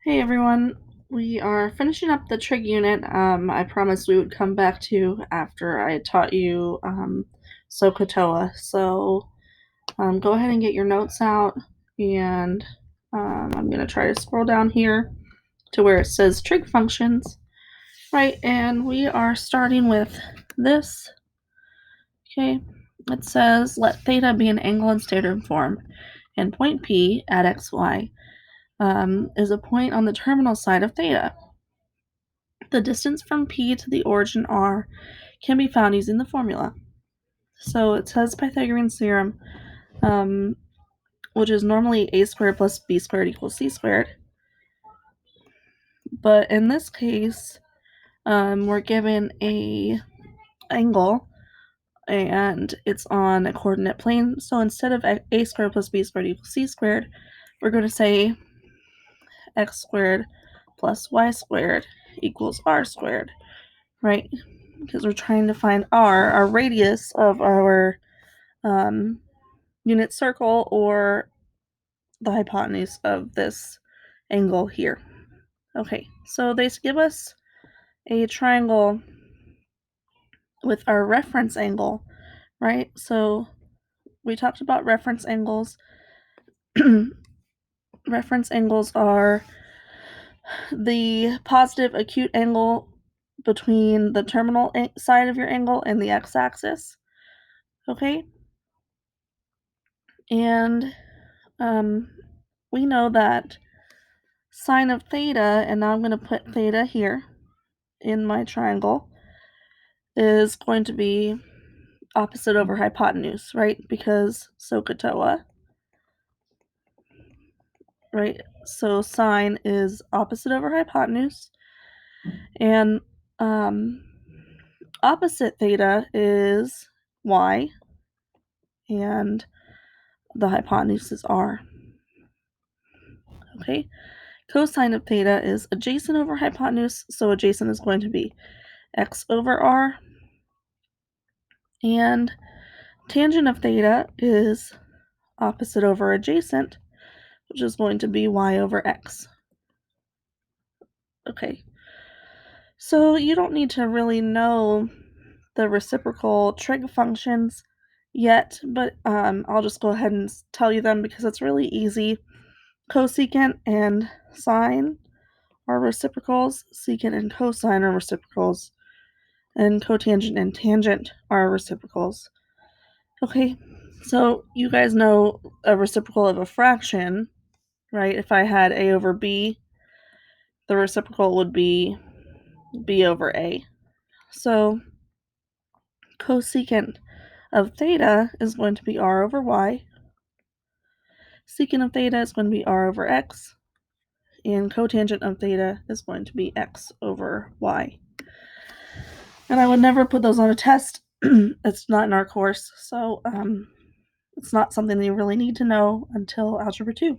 Hey everyone, we are finishing up the trig unit. I promised we would come back to after I taught you SOHCAHTOA. So go ahead and get your notes out, and I'm going to try to scroll down here to where it says trig functions, right? And we are starting with this. Okay, it says let theta be an angle in standard form, and point P at xy is a point on the terminal side of theta. The distance from P to the origin R can be found using the formula. So it says Pythagorean Theorem, which is normally a squared plus b squared equals c squared. But in this case, we're given a angle, and it's on a coordinate plane. So instead of a squared plus b squared equals c squared, we're going to say x squared plus y squared equals r squared, right? Because we're trying to find r, our radius of our unit circle, or the hypotenuse of this angle here. Okay, so they give us a triangle with our reference angle, right? So we talked about reference angles. Reference angles are the positive acute angle between the terminal side of your angle and the x-axis. Okay, and we know that sine of theta, and now I'm going to put theta here in my triangle, is going to be opposite over hypotenuse, right? Because SOHCAHTOA, right? So sine is opposite over hypotenuse, and opposite theta is y, and the hypotenuse is r. Okay, cosine of theta is adjacent over hypotenuse, so adjacent is going to be x over r, and tangent of theta is opposite over adjacent, which is going to be y over x. Okay, so you don't need to really know the reciprocal trig functions yet, but I'll just go ahead and tell you them because it's really easy. Cosecant and sine are reciprocals, secant and cosine are reciprocals, and cotangent and tangent are reciprocals. Okay, so you guys know a reciprocal of a fraction, right? If I had a over b, the reciprocal would be b over a. So cosecant of theta is going to be r over y. Secant of theta is going to be r over x. And cotangent of theta is going to be x over y. And I would never put those on a test. It's not in our course, so it's not something that you really need to know until Algebra 2.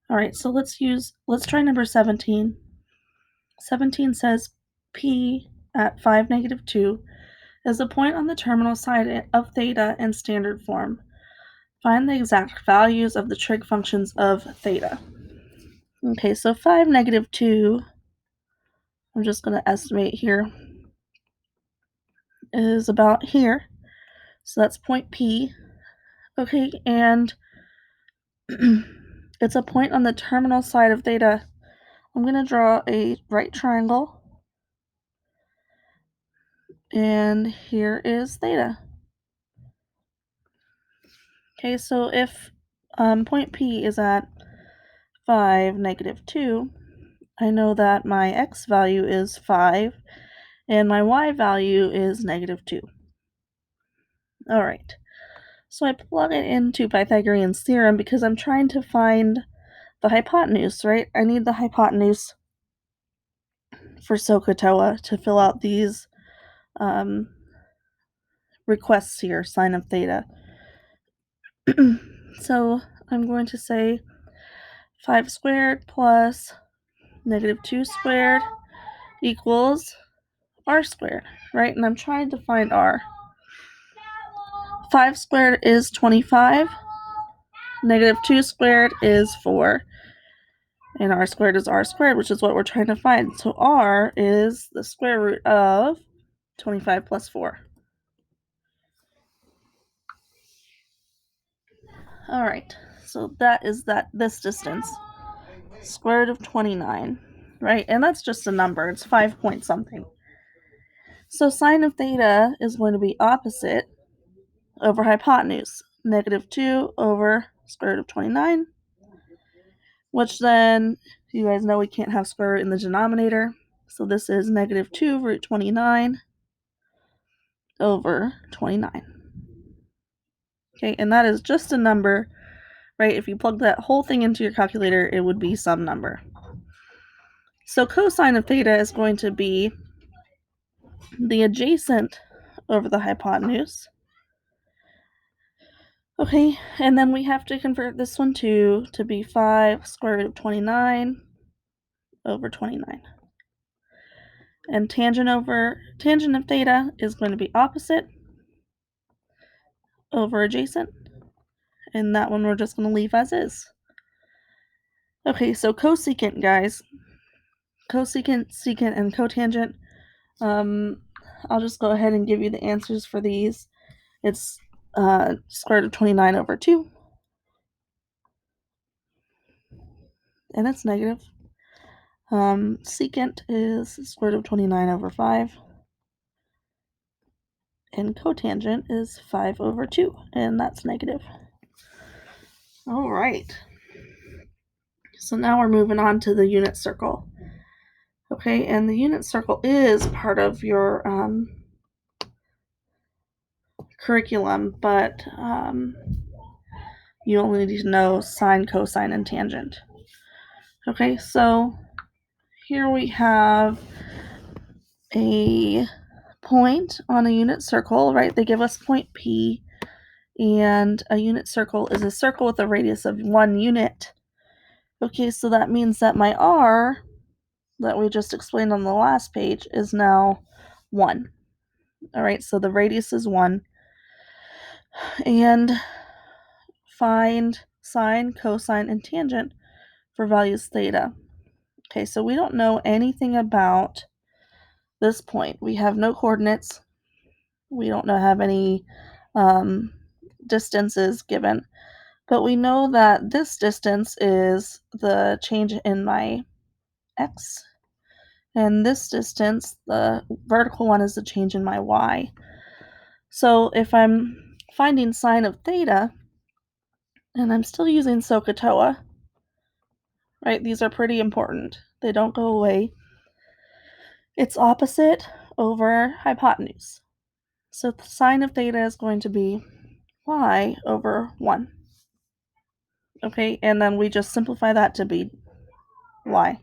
All right, so let's try number 17. 17 says P at 5, -2 is a point on the terminal side of theta in standard form. Find the exact values of the trig functions of theta. Okay, so 5, -2, I'm just going to estimate here, is about here. So that's point P. Okay, and it's a point on the terminal side of theta. I'm going to draw a right triangle, and here is theta. Okay, so if point P is at 5, -2, I know that my x value is 5, and my y value is -2. All right, so I plug it into Pythagorean's theorem because I'm trying to find the hypotenuse, right? I need the hypotenuse for SOHCAHTOA to fill out these requests here, sine of theta. So I'm going to say 5 squared plus -2 squared equals r squared, right? And I'm trying to find r. 5 squared is 25. -2 squared is 4. And r squared is r squared, which is what we're trying to find. So r is the square root of 25 plus 4. All right, so that is this distance, square root of 29, right? And that's just a number. It's 5 point something. So sine of theta is going to be opposite over hypotenuse, negative 2 over square root of 29, which then, you guys know we can't have square root in the denominator. So this is negative 2 root 29 over 29. Okay, and that is just a number, right? If you plug that whole thing into your calculator, it would be some number. So cosine of theta is going to be the adjacent over the hypotenuse. Okay, and then we have to convert this one to be 5 square root of 29 over 29. And tangent of theta is going to be opposite over adjacent. And that one we're just going to leave as is. Okay, so cosecant, guys. Cosecant, secant, and cotangent. I'll just go ahead and give you the answers for these. It's square root of 29 over 2. And it's negative. Secant is square root of 29 over 5. And cotangent is 5 over 2. And that's negative. All right. So now we're moving on to the unit circle. Okay, and the unit circle is part of your curriculum, but you only need to know sine, cosine, and tangent. Okay, so here we have a point on a unit circle, right? They give us point P, and a unit circle is a circle with a radius of 1 unit. Okay, so that means that my r that we just explained on the last page is now 1. All right, so the radius is 1. And find sine, cosine, and tangent for values theta. Okay, so we don't know anything about this point. We have no coordinates. We don't have any distances given. But we know that this distance is the change in my x. And this distance, the vertical one, is the change in my y. So if I'm finding sine of theta, and I'm still using SOHCAHTOA, right? These are pretty important. They don't go away. It's opposite over hypotenuse. So the sine of theta is going to be y over 1. Okay, and then we just simplify that to be y.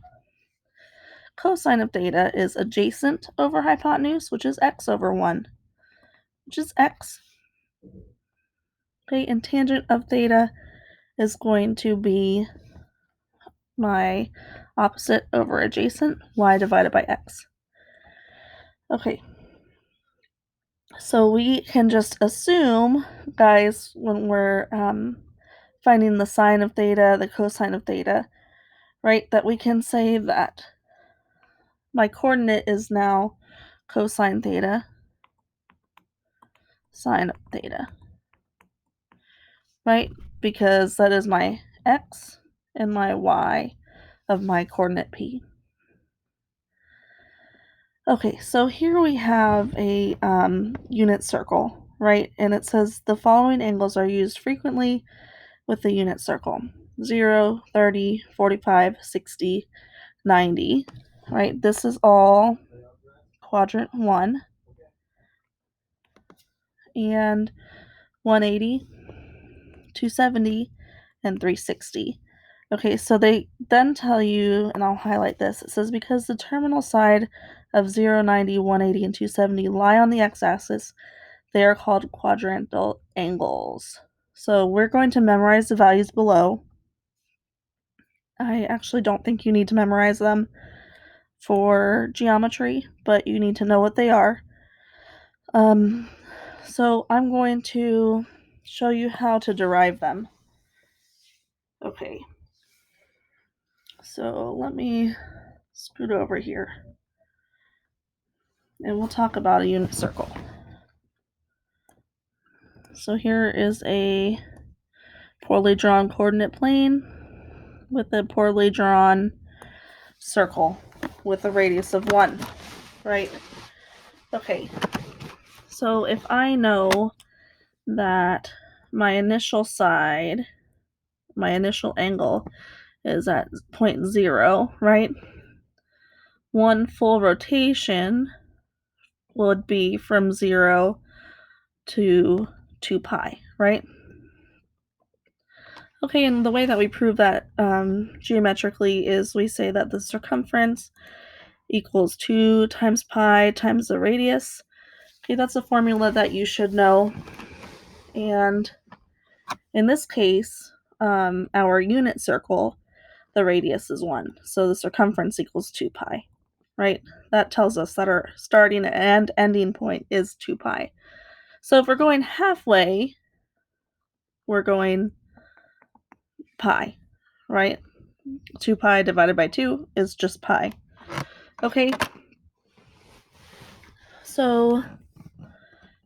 Cosine of theta is adjacent over hypotenuse, which is x over 1, which is x. Okay, and tangent of theta is going to be my opposite over adjacent, y divided by x. Okay, so we can just assume, guys, when we're finding the sine of theta, the cosine of theta, right, that we can say that my coordinate is now cosine theta, sine of theta, right, because that is my x and my y of my coordinate P. Okay, so here we have a unit circle, right? And it says the following angles are used frequently with the unit circle: 0, 30, 45, 60, 90, right? This is all quadrant 1, and 180, 270, and 360. Okay, so they then tell you, and I'll highlight this, it says because the terminal side of 0, 90, 180, and 270 lie on the x-axis, they are called quadrantal angles. So we're going to memorize the values below. I actually don't think you need to memorize them for geometry, but you need to know what they are. So I'm going to show you how to derive them. Okay. So let me scoot over here and we'll talk about a unit circle. So here is a poorly drawn coordinate plane with a poorly drawn circle with a radius of 1, right? Okay, so if I know that my initial side, my initial angle is at 0.0, right? One full rotation would be from 0 to 2 pi, right? Okay, and the way that we prove that geometrically is we say that the circumference equals 2 times pi times the radius. Okay, that's a formula that you should know. And in this case, our unit circle, the radius is 1. So the circumference equals 2 pi, right? That tells us that our starting and ending point is 2 pi. So if we're going halfway, we're going pi, right? 2 pi divided by 2 is just pi. Okay? So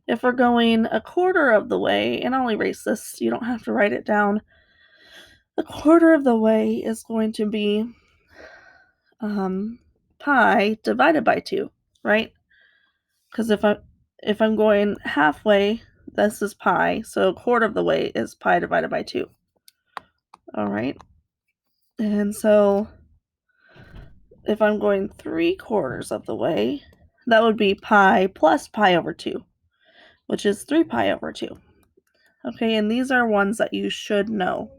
if we're going a quarter of the way, and I'll erase this, you don't have to write it down. A quarter of the way is going to be pi divided by 2, right? Because if I'm going halfway, this is pi, so a quarter of the way is pi divided by 2. All right? And so if I'm going 3/4 of the way, that would be pi plus pi over 2, which is 3 pi over 2. Okay, and these are ones that you should know.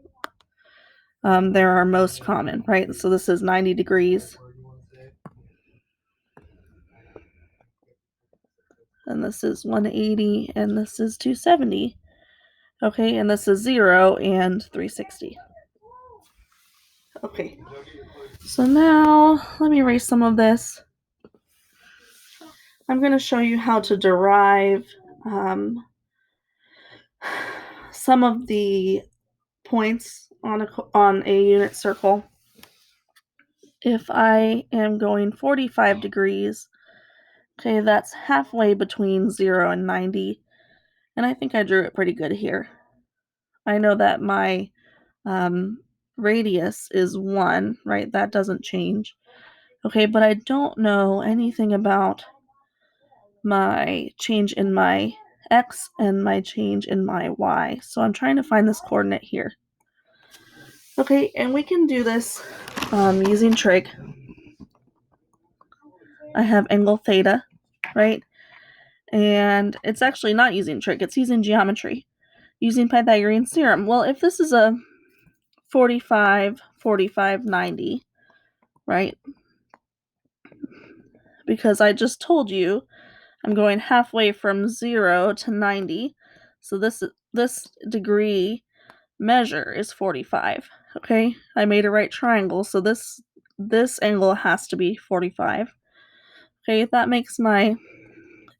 They're our most common, right? So this is 90 degrees. And this is 180, and this is 270. Okay, and this is 0 and 360. Okay, so now let me erase some of this. I'm going to show you how to derive some of the points on a unit circle. If I am going 45 degrees, okay, that's halfway between 0 and 90, and I think I drew it pretty good here. I know that my radius is 1, right? That doesn't change. Okay, but I don't know anything about my change in my x and my change in my y. So I'm trying to find this coordinate here. Okay, and we can do this using trig. I have angle theta, right? And it's actually not using trig, it's using geometry, using Pythagorean theorem. Well, if this is a 45, 45, 90, right? Because I just told you I'm going halfway from 0 to 90. So this degree measure is 45. Okay, I made a right triangle, so this angle has to be 45. Okay, that makes my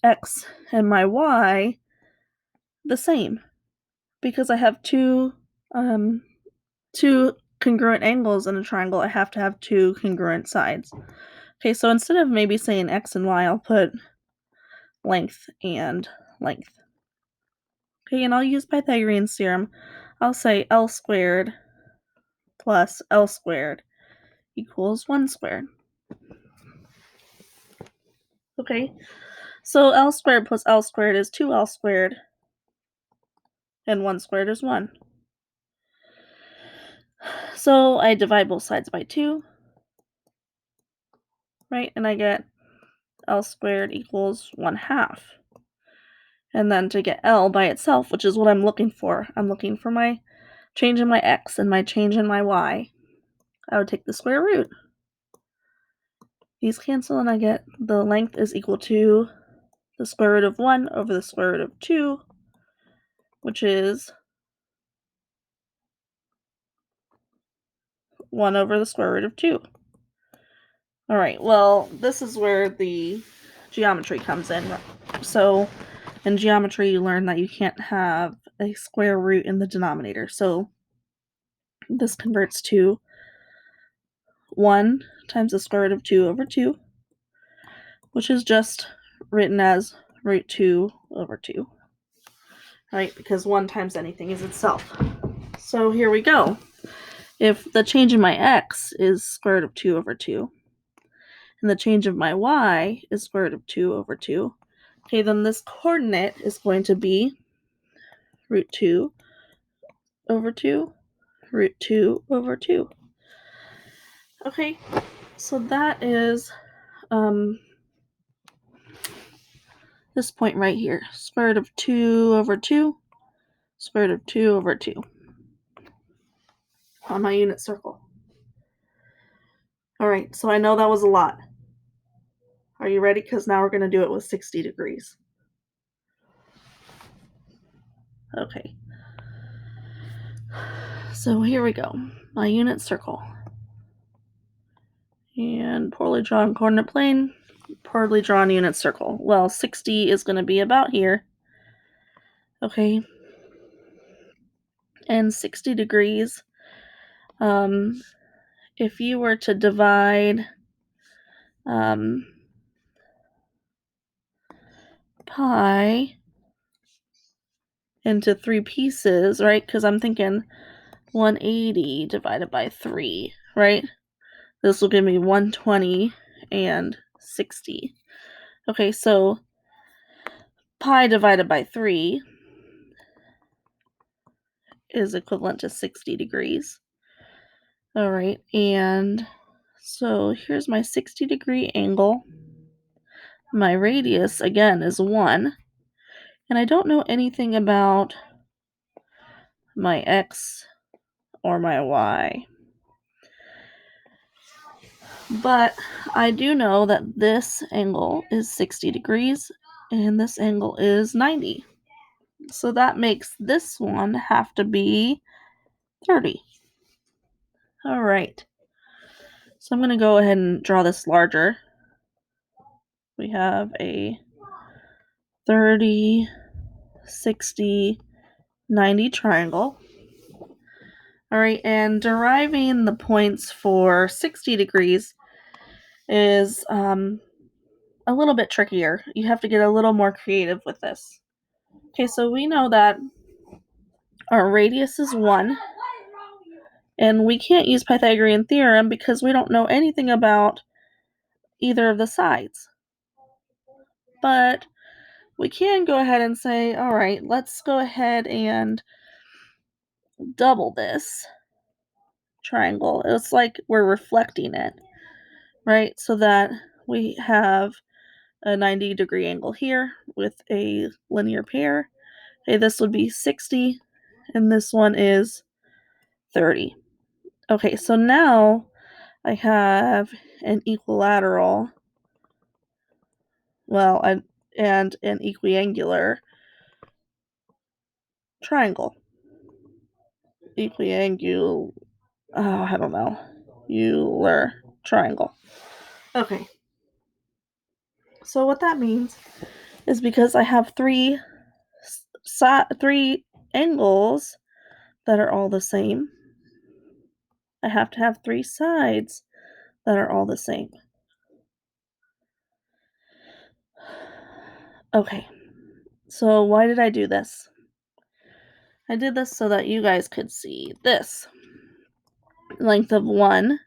x and my y the same because I have two congruent angles in a triangle. I have to have two congruent sides. Okay, so instead of maybe saying x and y, I'll put length and length. Okay, and I'll use Pythagorean theorem. I'll say L squared plus L squared equals 1 squared. Okay, so L squared plus L squared is 2L squared, and 1 squared is 1. So I divide both sides by 2, right, and I get L squared equals 1/2. And then to get L by itself, which is what I'm looking for my change in my x and my change in my y, I would take the square root. These cancel and I get the length is equal to the square root of 1 over the square root of 2, which is 1 over the square root of 2. All right, well, this is where the geometry comes in. So in geometry, you learn that you can't have a square root in the denominator. So this converts to 1 times the square root of 2 over 2, which is just written as root 2 over 2, right? Because 1 times anything is itself. So here we go. If the change in my x is square root of 2 over 2, and the change of my y is square root of 2 over 2, okay, then this coordinate is going to be root 2 over 2, root 2 over 2. Okay, so that is this point right here, square root of 2 over 2, square root of 2 over 2 on my unit circle. All right, so I know that was a lot. Are you ready? Because now we're going to do it with 60 degrees. Okay. So here we go. My unit circle. And poorly drawn coordinate plane, poorly drawn unit circle. Well, 60 is going to be about here. Okay. And 60 degrees, if you were to divide pi into 3 pieces, right? Because I'm thinking 180 divided by 3, right? This will give me 120 and 60. Okay, so pi divided by 3 is equivalent to 60 degrees. All right, and so here's my 60 degree angle. My radius, again, is 1. And I don't know anything about my x or my y. But I do know that this angle is 60 degrees and this angle is 90. So that makes this one have to be 30. All right. So I'm going to go ahead and draw this larger. We have a 30, 60, 90 triangle. All right, and deriving the points for 60 degrees is a little bit trickier. You have to get a little more creative with this. Okay, so we know that our radius is 1, and we can't use Pythagorean Theorem because we don't know anything about either of the sides. But we can go ahead and say, all right, let's go ahead and double this triangle. It's like we're reflecting it, right? So that we have a 90 degree angle here with a linear pair. Okay, this would be 60, and this one is 30. Okay, so now I have an equilateral, and an equiangular triangle. I don't know. Euler triangle. Okay. So what that means is because I have three angles that are all the same, I have to have 3 sides that are all the same. Okay. So why did I do this? I did this so that you guys could see this. Length of 1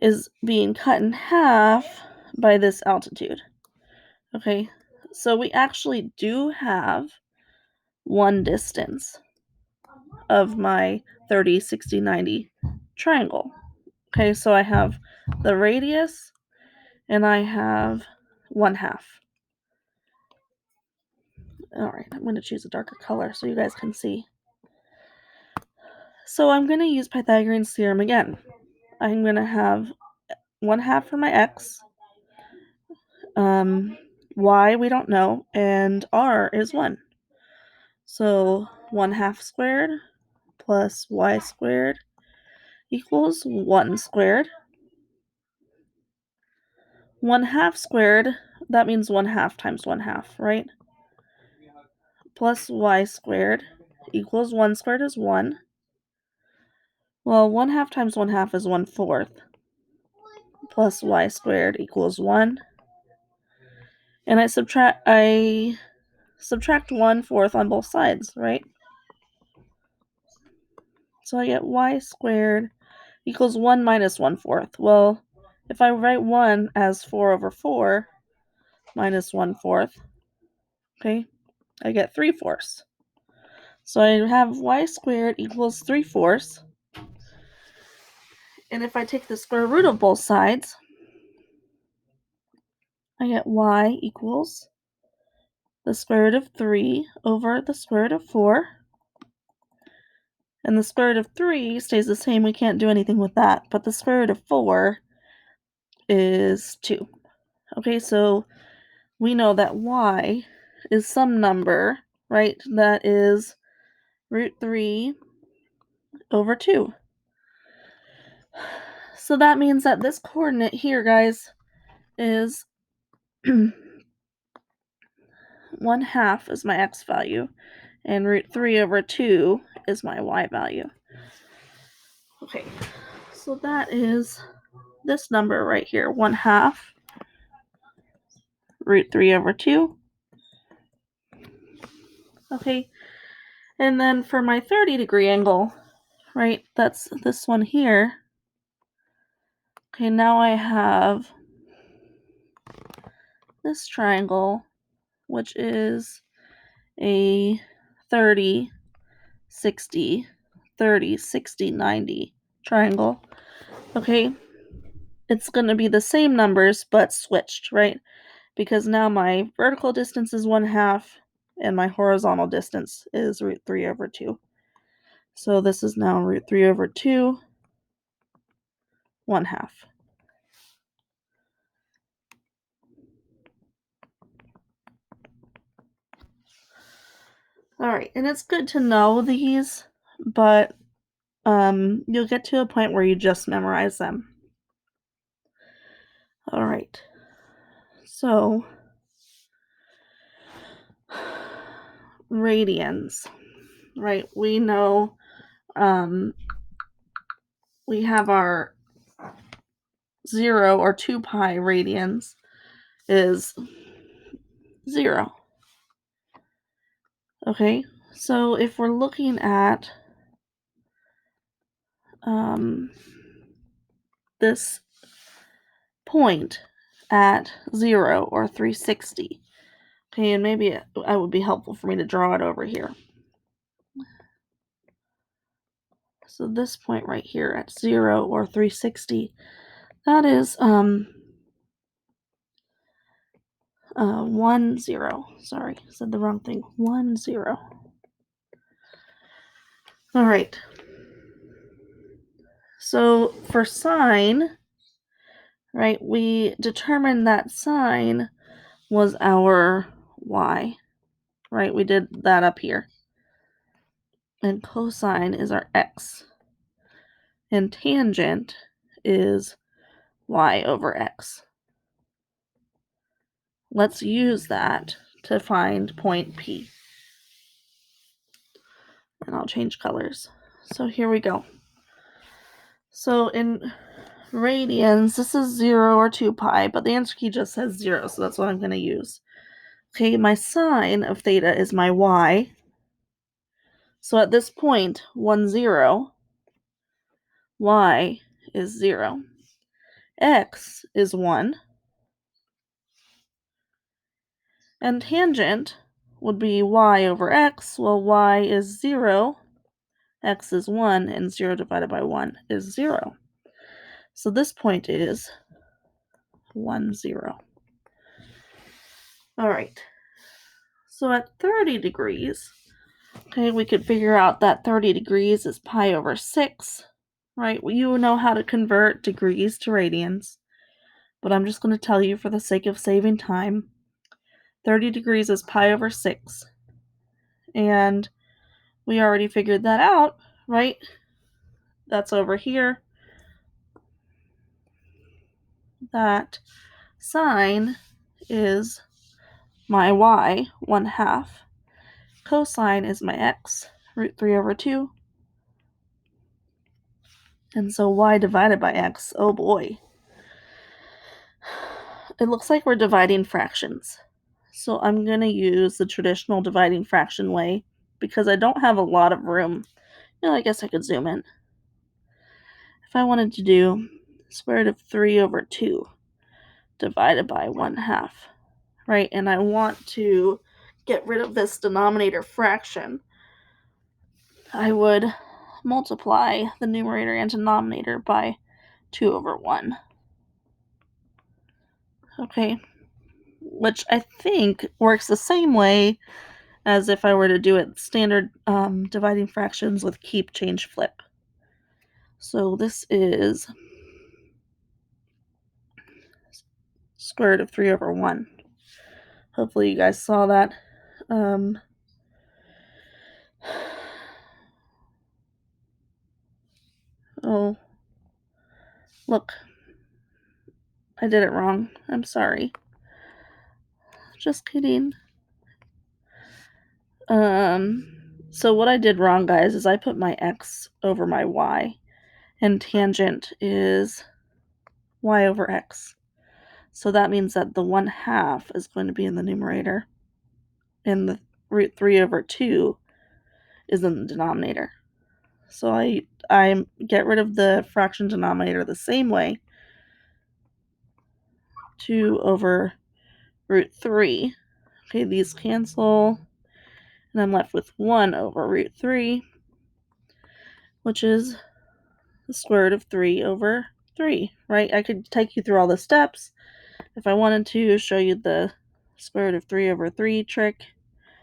is being cut in half by this altitude. Okay, so we actually do have one distance of my 30, 60, 90 triangle. Okay, so I have the radius and I have 1/2. All right, I'm going to choose a darker color so you guys can see. So I'm going to use Pythagorean theorem again. I'm going to have 1/2 for my x, y we don't know, and r is 1. So 1/2 squared plus y squared equals 1 squared. 1/2 squared, that means 1/2 times 1/2, right? Plus y squared equals 1 squared is 1. Well, 1/2 times 1/2 is 1/4. Plus y squared equals 1. And I subtract 1/4 on both sides, right? So I get y squared equals 1 minus 1/4. Well, if I write 1 as 4/4 minus 1/4, okay, I get 3/4. So I have y squared equals 3/4. And if I take the square root of both sides, I get y equals the square root of 3 over the square root of 4. And the square root of 3 stays the same. We can't do anything with that. But the square root of 4 is 2. Okay, so we know that y is some number, right, that is root 3 over 2. So that means that this coordinate here, guys, is 1/2 is my x value, and root 3 over 2 is my y value. Okay, so that is this number right here, 1/2 root 3 over 2. Okay, and then for my 30-degree angle, right, that's this one here. Okay, now I have this triangle, which is a 30, 60, 30, 60, 90 triangle. Okay, it's going to be the same numbers, but switched, right? Because now my vertical distance is 1/2, and my horizontal distance is root 3 over 2. So this is now root 3 over 2, 1/2. All right, and it's good to know these, but you'll get to a point where you just memorize them. All right, so radians, right? We know we have our 0 or 2 pi radians is 0. Okay, so if we're looking at this point at 0 or 360, okay, and maybe it would be helpful for me to draw it over here. So this point right here at 0 or 360, that is 1, 0. Sorry, said the wrong thing. 1, 0. All right. So for sine, right, we determined that sine was our y, right? We did that up here. And cosine is our x. And tangent is y over x. Let's use that to find point P. And I'll change colors. So here we go. So in radians, this is 0 or 2 pi, but the answer key just says 0, so that's what I'm going to use. Okay, my sine of theta is my y. So at this point, 1, 0, y is 0. X is 1. And tangent would be y over x. Well, y is 0, x is 1, and 0 divided by 1 is 0. So this point is 1, 0. All right. So at 30 degrees, okay, we could figure out that 30 degrees is pi over 6, right? Well, you know how to convert degrees to radians, but I'm just going to tell you for the sake of saving time. 30 degrees is pi over 6, and we already figured that out, right? That's over here. That sine is my y, 1/2. Cosine is my x, root 3 over 2. And so y divided by x, oh boy. It looks like we're dividing fractions. So I'm going to use the traditional dividing fraction way because I don't have a lot of room. I guess I could zoom in. If I wanted to do square root of 3 over 2 divided by 1/2, right? And I want to get rid of this denominator fraction, I would multiply the numerator and denominator by 2 over 1. Okay, which I think works the same way as if I were to do it standard dividing fractions with keep, change, flip. So this is square root of 3 over 1. Hopefully you guys saw that. Oh, look. I did it wrong. I'm sorry. Just kidding. So what I did wrong, guys, is I put my x over my y, and tangent is y over x. So that means that the 1/2 is going to be in the numerator, and the root 3 over 2 is in the denominator. So I get rid of the fraction denominator the same way. 2 over root 3. Okay, these cancel, and I'm left with 1 over root 3, which is the square root of 3 over 3, right? I could take you through all the steps if I wanted to show you the square root of 3 over 3 trick,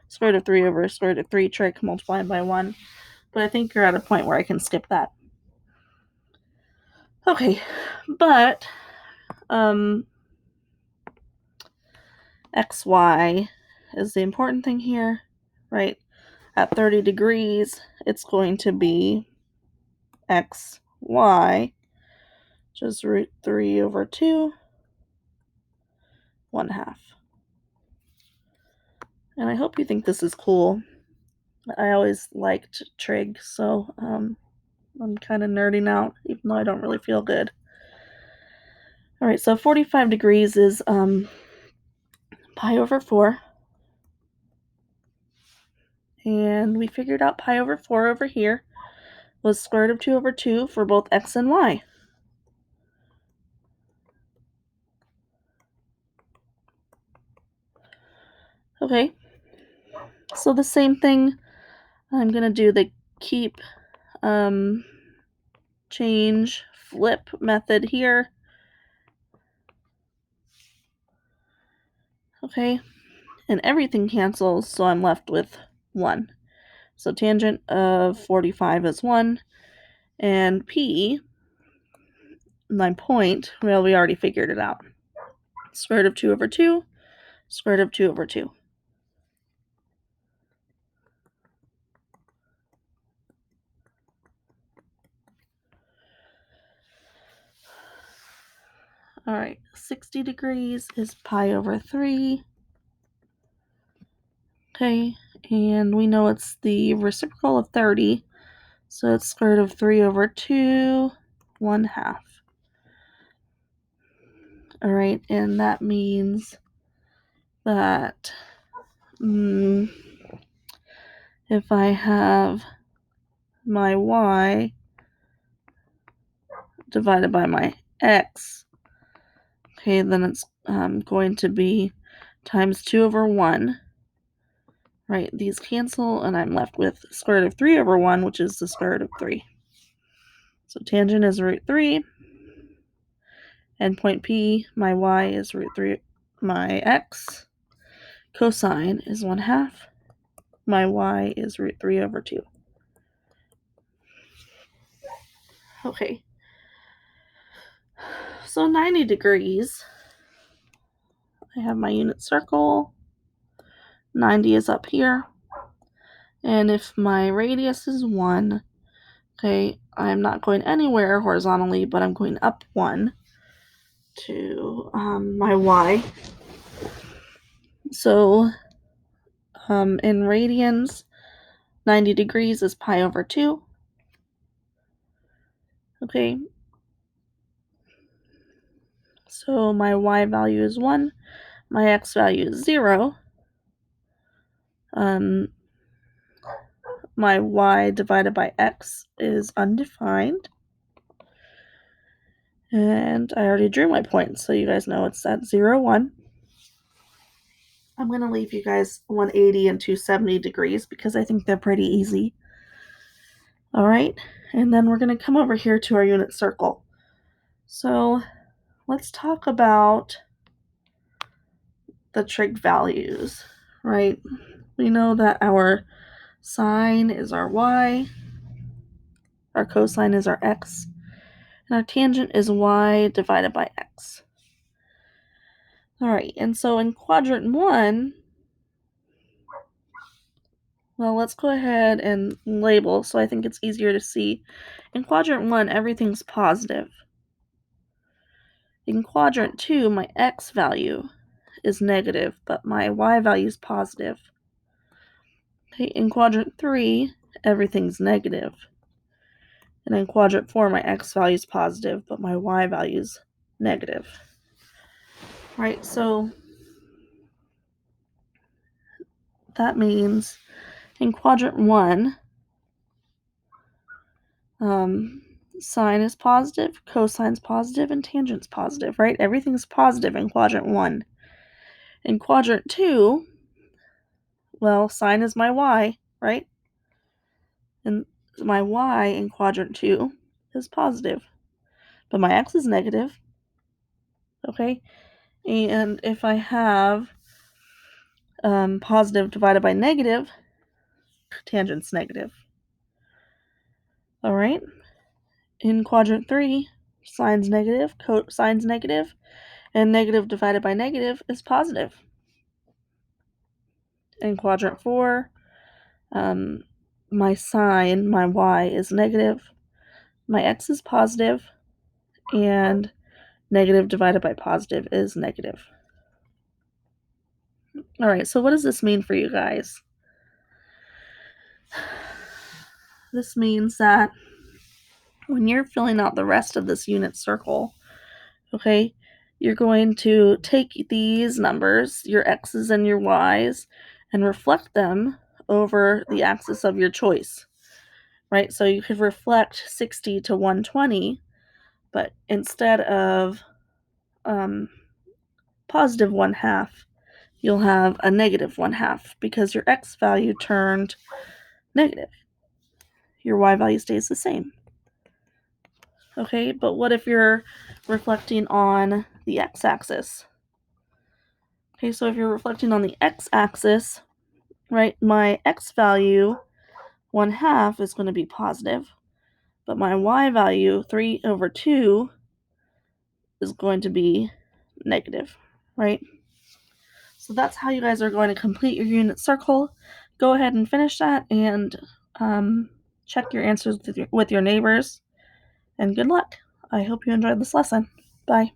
square root of 3 over square root of 3 trick multiplied by 1, but I think you're at a point where I can skip that. Okay, but xy is the important thing here, right? At 30 degrees, it's going to be xy, which is root 3 over 2, 1/2. And I hope you think this is cool. I always liked trig, so I'm kind of nerding out, even though I don't really feel good. All right, so 45 degrees is pi over 4. And we figured out pi over 4 over here was square root of 2 over 2 for both x and y. Okay, so the same thing, I'm going to do the keep, change, flip method here. Okay, and everything cancels, so I'm left with 1. So tangent of 45 is 1, and P, my point, well, we already figured it out. Square root of 2 over 2, square root of 2 over 2. All right, 60 degrees is pi over 3. Okay, and we know it's the reciprocal of 30, so it's square root of 3 over 2, 1/2. All right, and that means that if I have my y divided by my x, okay, then it's going to be times 2 over 1. Right, these cancel, and I'm left with square root of 3 over 1, which is the square root of 3. So tangent is root 3, and point P, my y is root 3, my x. Cosine is 1/2. My y is root 3 over 2. Okay. So 90 degrees, I have my unit circle. 90 is up here. And if my radius is 1, okay, I'm not going anywhere horizontally, but I'm going up 1 to my y. So in radians, 90 degrees is pi over 2. Okay, so my y value is 1, my x value is 0. My y divided by x is undefined. And I already drew my point, so you guys know it's at 0, 1. I'm going to leave you guys 180 and 270 degrees because I think they're pretty easy. All right, and then we're going to come over here to our unit circle. So let's talk about the trig values, right? We know that our sine is our y, our cosine is our x, and our tangent is y divided by x. All right, and so in quadrant 1, well, let's go ahead and label so I think it's easier to see. In quadrant 1, everything's positive. In quadrant 2, my x value is negative, but my y value is positive. Okay, in quadrant 3, everything's negative. And in quadrant 4, my x value is positive, but my y value is negative. Right, so that means in quadrant 1, sine is positive, cosine's positive, and tangent's positive, right? Everything's positive in quadrant 1. In quadrant 2, well, sine is my y, right? And my y in quadrant 2 is positive, but my x is negative, okay? And if I have positive divided by negative, tangent's negative. All right? In quadrant 3, sine's negative, cosine's negative, and negative divided by negative is positive. In quadrant 4, my sine, my y, is negative, my x is positive, and negative divided by positive is negative. All right, so what does this mean for you guys? This means that when you're filling out the rest of this unit circle, okay, you're going to take these numbers, your x's and your y's, and reflect them over the axis of your choice, right? So you could reflect 60 to 120, but instead of positive 1/2, you'll have a negative 1/2 because your x value turned negative. Your y value stays the same. Okay, but what if you're reflecting on the x-axis? Okay, so if you're reflecting on the x-axis, right, my x value 1/2 is going to be positive, but my y value 3/2 is going to be negative, right? So that's how you guys are going to complete your unit circle. Go ahead and finish that and check your answers with your neighbors. And good luck. I hope you enjoyed this lesson. Bye.